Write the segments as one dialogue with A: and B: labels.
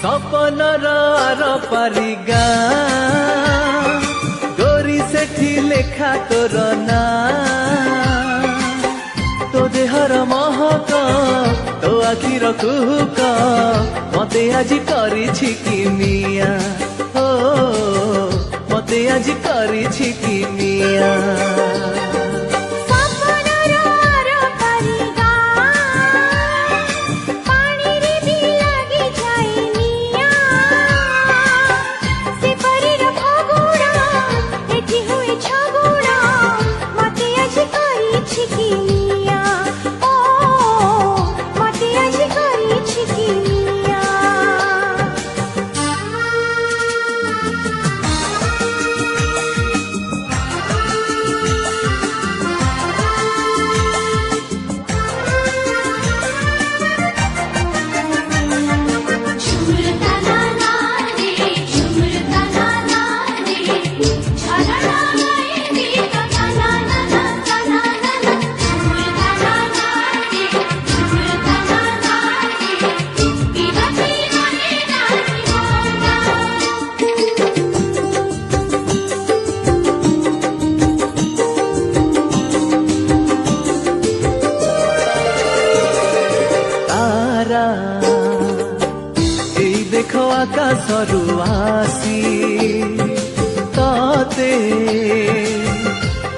A: सपनर are पारी गाँ गोरी सेठी लेखा तोर ना तो देहर महक तो आखिर कुहुक मते आज करिछि कि मिया ओ मते आज करिछि कि मिया देखो आकाशरू आसी तते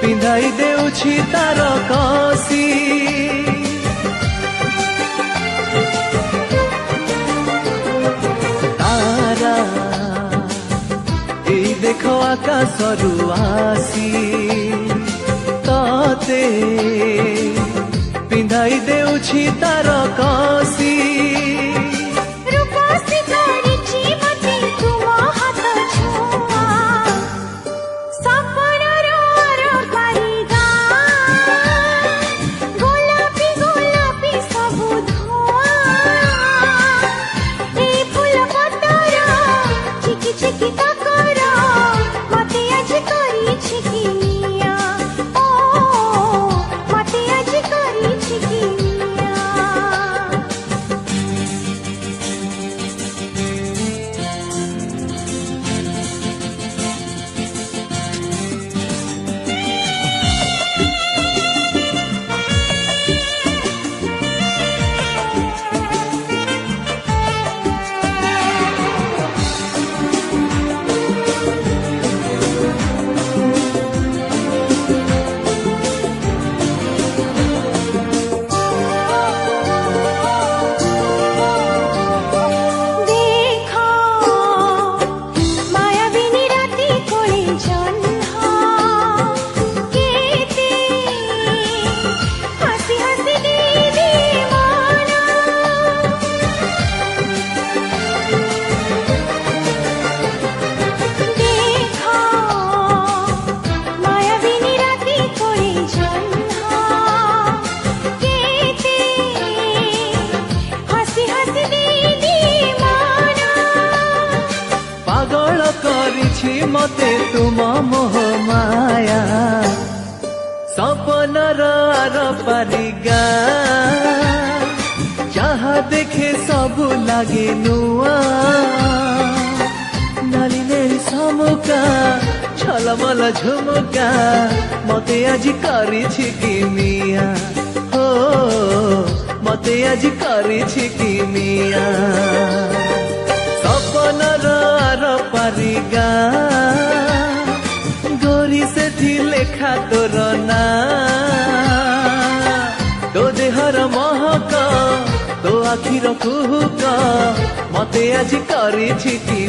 A: पिंधाई देउछि तार कसी तारा एई देखो आकाशरू आसी तते पिंधाई देउछि तार कसी मते तुम मोह माया सपनर आर पारी गाँ जहाँ देखे सबु लागे नुआ नाली नेली समुका छलमल झुमुका मते आज करिछि कि मिया हो मते आज करिछि कि मिया सपनर आर पारी गाँ गोरी सेठी लेखा तोर ना तो देहर महक तो आखिर कुहुक मते आज करिछि कि